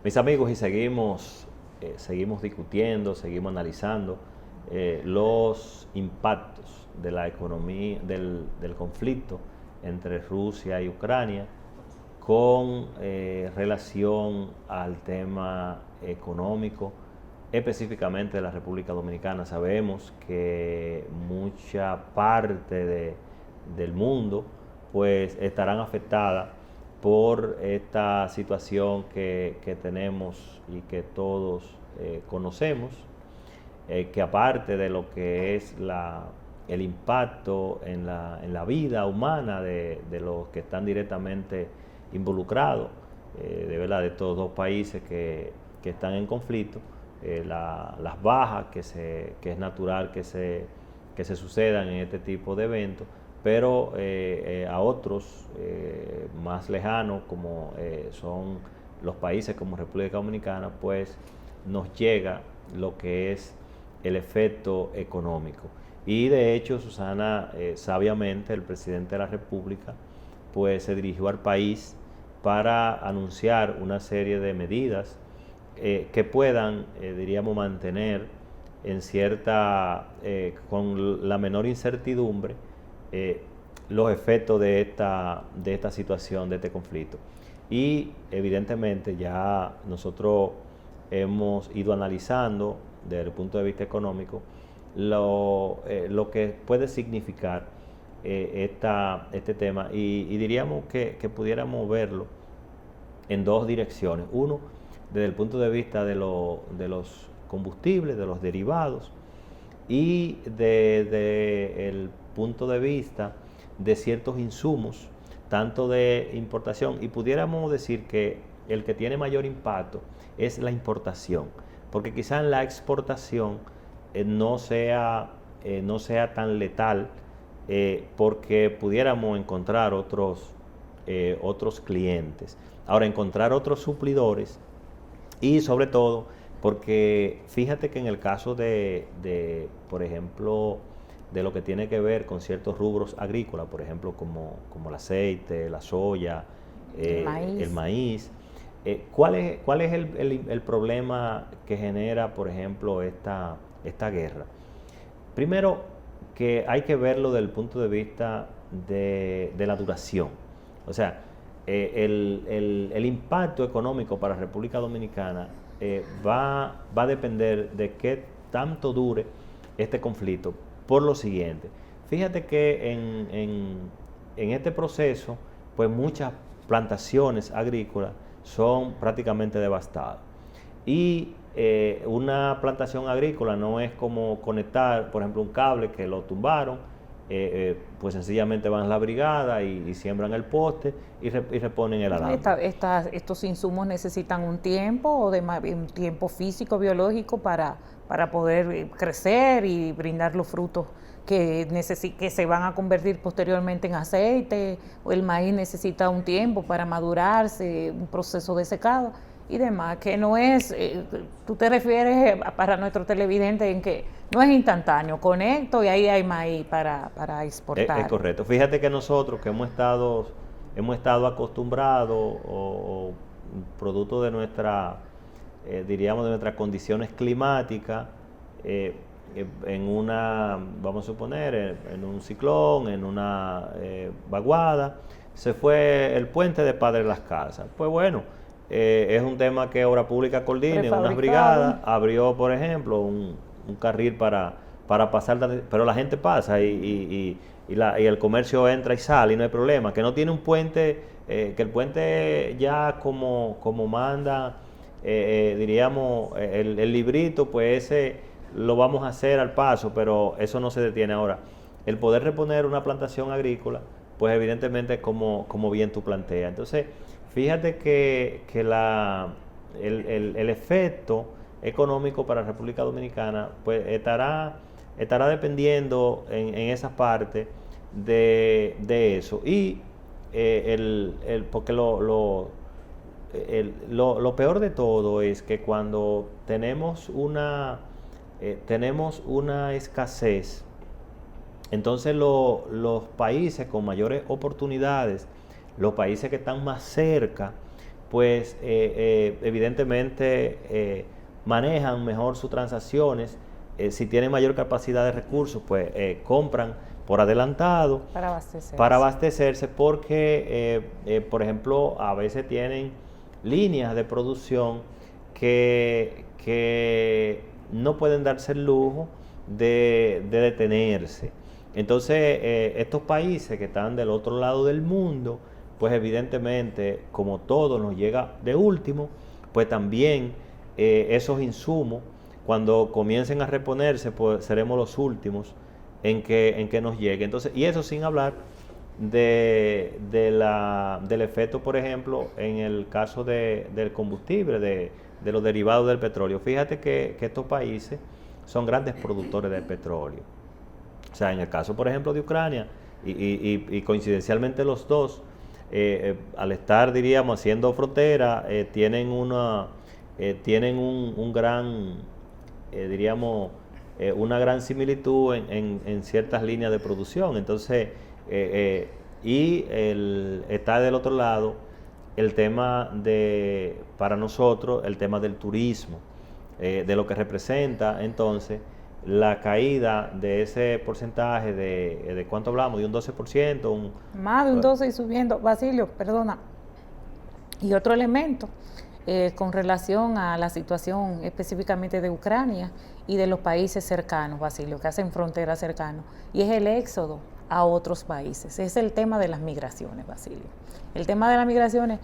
Mis amigos, y seguimos discutiendo, seguimos analizando los impactos de la economía, del conflicto entre Rusia y Ucrania con relación al tema económico, específicamente de la República Dominicana. Sabemos que mucha parte del mundo pues estarán afectadas por esta situación que tenemos y que todos conocemos, que aparte de lo que es el impacto en la vida humana de los que están directamente involucrados, de verdad, de estos dos países que están en conflicto, las bajas que es natural que se sucedan en este tipo de eventos, pero a otros más lejanos, como son los países como República Dominicana, pues nos llega lo que es el efecto económico. Y de hecho, Susana, sabiamente el presidente de la República pues se dirigió al país para anunciar una serie de medidas que puedan, diríamos, mantener en con la menor incertidumbre, los efectos de esta situación, de este conflicto. Y evidentemente ya nosotros hemos ido analizando desde el punto de vista económico lo que puede significar este tema, y diríamos que pudiéramos verlo en dos direcciones. Uno, desde el punto de vista de los combustibles, de los derivados, y desde el punto de vista de ciertos insumos, tanto de importación, y pudiéramos decir que el que tiene mayor impacto es la importación, porque quizás la exportación no sea tan letal, porque pudiéramos encontrar otros clientes. Ahora, encontrar otros suplidores, y sobre todo porque fíjate que en el caso por ejemplo, de lo que tiene que ver con ciertos rubros agrícolas, por ejemplo, como el aceite, la soya, el maíz, ¿cuál es el problema que genera, por ejemplo, esta guerra? Primero, que hay que verlo desde el punto de vista de la duración. O sea, el impacto económico para la República Dominicana va a depender de qué tanto dure este conflicto. Por lo siguiente, fíjate que en este proceso, pues muchas plantaciones agrícolas son prácticamente devastadas. Y una plantación agrícola no es como conectar, por ejemplo, un cable que lo tumbaron, pues sencillamente van a la brigada y siembran el poste y reponen el alambre. Estos insumos necesitan un tiempo, un tiempo físico, biológico, para poder crecer y brindar los frutos que se van a convertir posteriormente en aceite, o el maíz necesita un tiempo para madurarse, un proceso de secado y demás, que no es, tú te refieres para nuestro televidente en que no es instantáneo, conecto y ahí hay maíz para exportar. Es correcto. Fíjate que nosotros que hemos estado acostumbrados o producto de diríamos, de nuestras condiciones climáticas, vamos a suponer, en un ciclón, en una vaguada, se fue el puente de Padre Las Casas. Pues bueno, es un tema que Obra Pública coordina, unas brigadas, abrió, por ejemplo, un carril para pasar, pero la gente pasa y el comercio entra y sale y no hay problema. Que no tiene un puente, que el puente ya como manda, diríamos, el librito, pues ese lo vamos a hacer al paso, pero eso no se detiene ahora. El poder reponer una plantación agrícola, pues evidentemente como bien tú planteas. Entonces, fíjate que el efecto económico para la República Dominicana pues estará dependiendo en esa parte de eso. Y porque lo peor de todo es que cuando tenemos una escasez, entonces los países con mayores oportunidades, los países que están más cerca, pues evidentemente manejan mejor sus transacciones. Si tienen mayor capacidad de recursos, pues compran por adelantado para abastecerse porque, por ejemplo, a veces tienen líneas de producción que no pueden darse el lujo de detenerse. Entonces, estos países que están del otro lado del mundo, pues evidentemente, como todo nos llega de último, pues también esos insumos, cuando comiencen a reponerse, pues seremos los últimos en que nos llegue. Entonces, y eso sin hablar del efecto, por ejemplo, en el caso del combustible, de los derivados del petróleo. Fíjate que estos países son grandes productores de petróleo. O sea, en el caso, por ejemplo, de Ucrania, y coincidencialmente los dos, al estar, diríamos, haciendo frontera, tienen un gran, diríamos, una gran similitud en ciertas líneas de producción. Entonces, está del otro lado el tema para nosotros, el tema del turismo, de lo que representa entonces la caída de ese porcentaje de ¿cuánto hablamos? De un 12%. Más de un 12% y subiendo. Basilio, perdona. Y otro elemento con relación a la situación específicamente de Ucrania y de los países cercanos, Basilio, que hacen fronteras cercanos, y es el éxodo a otros países. Es el tema de las migraciones, Basilio. El tema de las migraciones,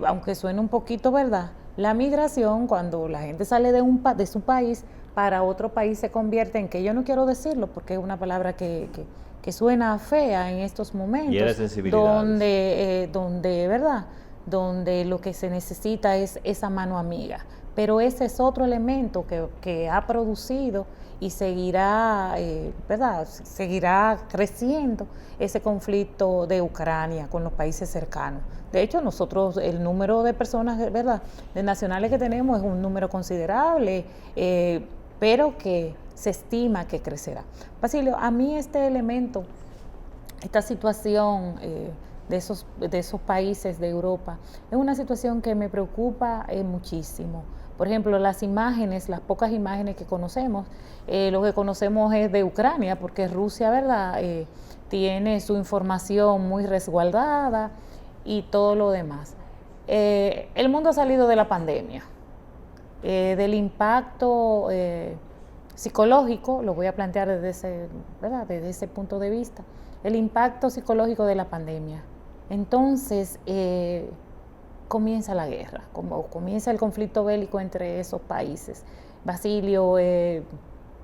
aunque suene un poquito verdad, la migración, cuando la gente sale de su país para otro país, se convierte en, que yo no quiero decirlo porque es una palabra que suena fea en estos momentos, donde, ¿verdad?, donde lo que se necesita es esa mano amiga. Pero ese es otro elemento que ha producido y seguirá, ¿verdad?, seguirá creciendo ese conflicto de Ucrania con los países cercanos. De hecho, nosotros, el número de personas, ¿verdad?, de nacionales que tenemos es un número considerable, pero que se estima que crecerá. Basilio, a mí este elemento, esta situación de esos países de Europa, es una situación que me preocupa muchísimo. Por ejemplo, las pocas imágenes que conocemos, lo que conocemos es de Ucrania, porque Rusia, ¿verdad?, tiene su información muy resguardada y todo lo demás. El mundo ha salido de la pandemia, del impacto psicológico, lo voy a plantear desde ese punto de vista, el impacto psicológico de la pandemia. Entonces, comienza la guerra, comienza el conflicto bélico entre esos países. Basilio,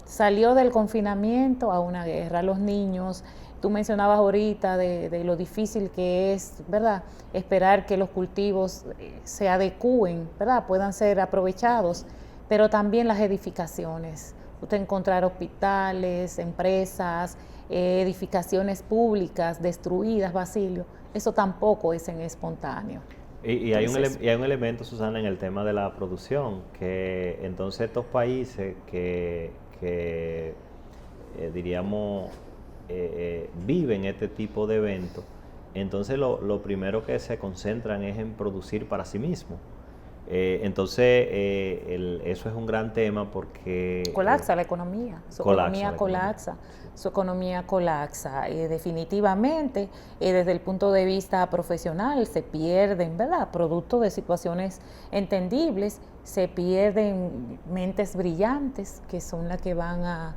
salió del confinamiento a una guerra. Los niños, tú mencionabas ahorita de lo difícil que es, ¿verdad?, esperar que los cultivos se adecúen, ¿verdad?, puedan ser aprovechados, pero también las edificaciones. Usted encontrar hospitales, empresas, edificaciones públicas destruidas, Basilio, eso tampoco es en espontáneo. Y hay un elemento, Susana, en el tema de la producción, que entonces estos países que diríamos, viven este tipo de eventos, entonces lo primero que se concentran es en producir para sí mismos. Entonces, eso es un gran tema porque... colapsa la economía, su economía colapsa. Definitivamente, desde el punto de vista profesional, se pierden, ¿verdad?, producto de situaciones entendibles, se pierden mentes brillantes que son las que van a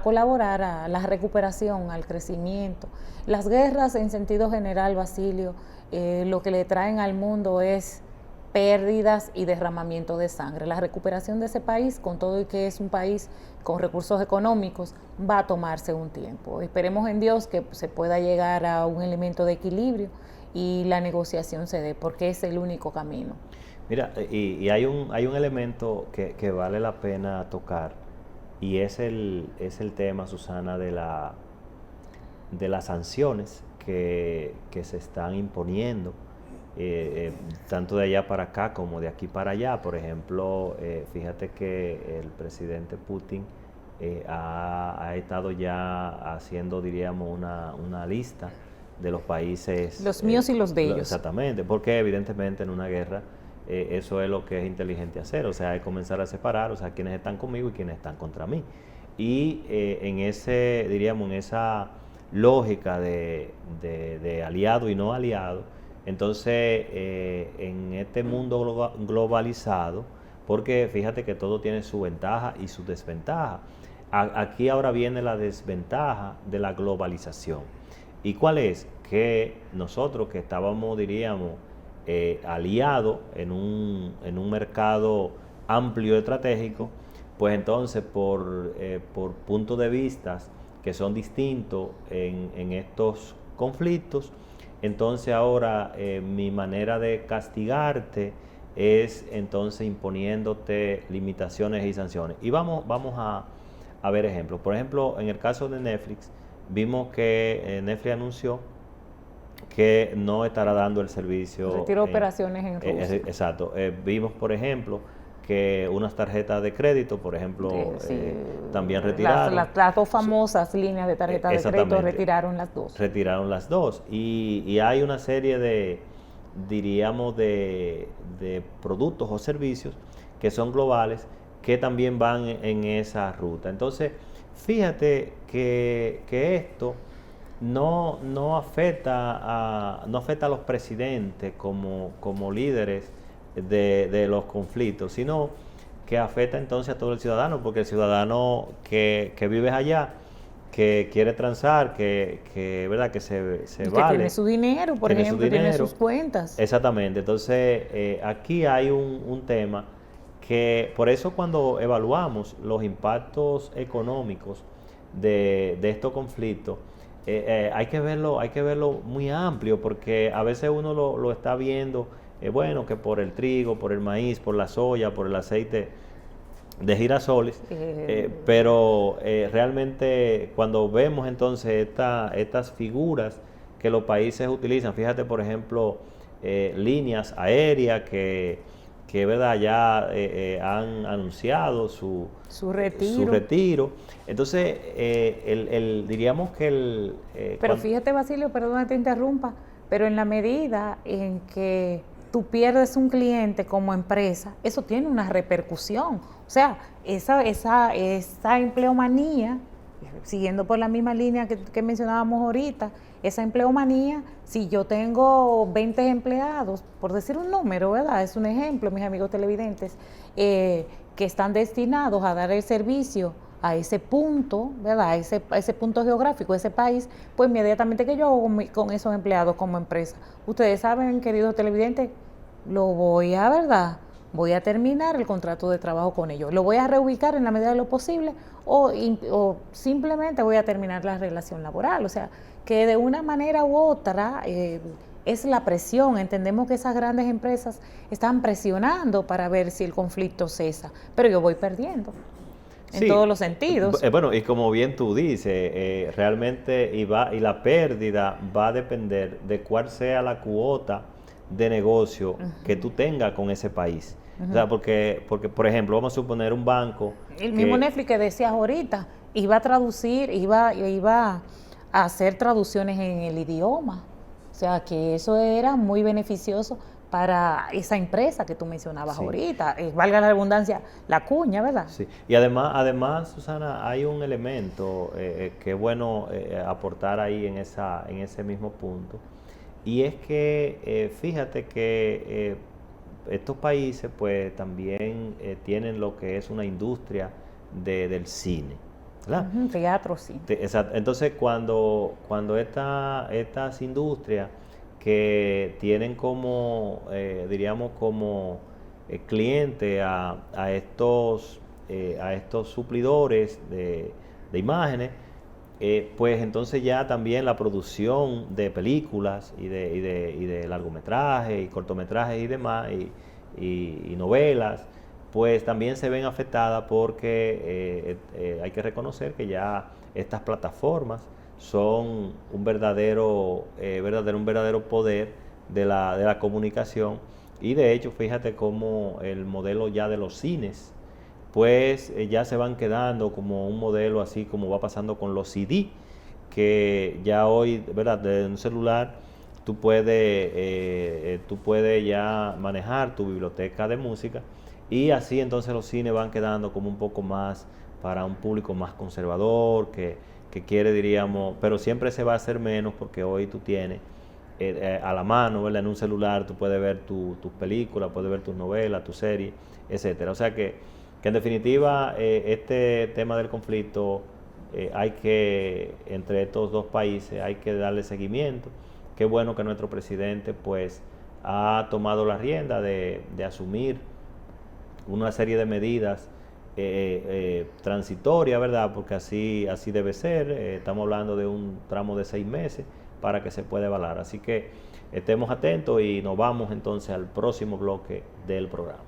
colaborar a la recuperación, al crecimiento. Las guerras, en sentido general, Basilio, lo que le traen al mundo es pérdidas y derramamiento de sangre. La recuperación de ese país, con todo y que es un país con recursos económicos, va a tomarse un tiempo. Esperemos en Dios que se pueda llegar a un elemento de equilibrio y la negociación se dé, porque es el único camino. Mira, y hay un elemento que vale la pena tocar, y es el tema, Susana, de las sanciones que se están imponiendo, tanto de allá para acá como de aquí para allá. Por ejemplo, fíjate que el presidente Putin ha estado ya haciendo, diríamos, una lista de los países. Los míos y los de ellos. Exactamente, porque evidentemente en una guerra eso es lo que es inteligente hacer, o sea, es comenzar a separar, o sea, quienes están conmigo y quienes están contra mí. Y en ese, diríamos, en esa lógica de aliado y no aliado, entonces en este mundo globalizado, porque fíjate que todo tiene su ventaja y su desventaja. Aquí ahora viene la desventaja de la globalización. ¿Y cuál es? Que nosotros que estábamos, diríamos, aliados en un mercado amplio estratégico, pues entonces por puntos de vista que son distintos en estos conflictos, entonces ahora mi manera de castigarte es entonces imponiéndote limitaciones y sanciones. Y vamos a ver ejemplos. Por ejemplo, en el caso de Netflix, vimos que Netflix anunció que no estará dando el servicio. Retiro operaciones en Rusia. Exacto. Vimos, por ejemplo, que unas tarjetas de crédito, por ejemplo, también retiraron. Las dos famosas líneas de tarjetas de crédito retiraron las dos. Retiraron las dos. Y hay una serie de, diríamos, de productos o servicios que son globales que también van en esa ruta. Entonces, fíjate que esto no afecta a los presidentes como líderes de los conflictos, sino que afecta entonces a todo el ciudadano, porque el ciudadano que vive allá, que quiere transar, ¿verdad? Que se vale. Tiene su dinero, por ejemplo, tiene sus cuentas. Exactamente. Entonces, aquí hay un tema que, por eso cuando evaluamos los impactos económicos de estos conflictos, hay que verlo muy amplio, porque a veces uno lo está viendo, bueno, que por el trigo, por el maíz, por la soya, por el aceite de girasoles, pero realmente cuando vemos entonces estas figuras que los países utilizan, fíjate por ejemplo, líneas aéreas que verdad ya han anunciado su retiro. Entonces, diríamos que pero fíjate, Basilio, perdón que te interrumpa, pero en la medida en que tú pierdes un cliente como empresa, eso tiene una repercusión. O sea, esa empleomanía, siguiendo por la misma línea que mencionábamos ahorita, esa empleomanía, si yo tengo 20 empleados, por decir un número, ¿verdad? Es un ejemplo, mis amigos televidentes, que están destinados a dar el servicio a ese punto, ¿verdad? A ese punto geográfico, ese país, pues inmediatamente que yo hago con esos empleados como empresa. Ustedes saben, queridos televidentes, voy a terminar el contrato de trabajo con ellos, lo voy a reubicar en la medida de lo posible o simplemente voy a terminar la relación laboral. O sea, que de una manera u otra es la presión. Entendemos que esas grandes empresas están presionando para ver si el conflicto cesa, pero yo voy perdiendo. En todos los sentidos. Bueno, y como bien tú dices, realmente y la pérdida va a depender de cuál sea la cuota de negocio que tú tengas con ese país. O sea, porque, por ejemplo, vamos a suponer un banco. El mismo Netflix que decías ahorita, iba a traducir, iba a hacer traducciones en el idioma. O sea, que eso era muy beneficioso para esa empresa que tú mencionabas ahorita, valga la redundancia, la cuña, ¿verdad? Sí, y además, Susana, hay un elemento que es bueno aportar ahí en ese mismo punto, y es que fíjate que estos países pues también tienen lo que es una industria del cine, ¿verdad? Teatro, sí. Exacto. Entonces, cuando estas industrias que tienen como, diríamos, como cliente a estos suplidores de imágenes, pues entonces ya también la producción de películas y de largometrajes y cortometrajes y demás, y novelas, pues también se ven afectadas porque hay que reconocer que ya estas plataformas son un verdadero poder de la comunicación. Y de hecho, fíjate cómo el modelo ya de los cines, pues ya se van quedando como un modelo así como va pasando con los CD, que ya hoy, ¿verdad? De un celular tú puedes ya manejar tu biblioteca de música, y así entonces los cines van quedando como un poco más para un público más conservador, que quiere, diríamos, pero siempre se va a hacer menos porque hoy tú tienes a la mano, ¿verdad? En un celular tú puedes ver tus películas, puedes ver tus novelas, tus series, etcétera. O sea que en definitiva este tema del conflicto hay que, entre estos dos países, hay que darle seguimiento. Qué bueno que nuestro presidente pues ha tomado la rienda de asumir una serie de medidas transitorias, ¿verdad? Porque así debe ser. Estamos hablando de un tramo de 6 meses para que se pueda evaluar. Así que estemos atentos y nos vamos entonces al próximo bloque del programa.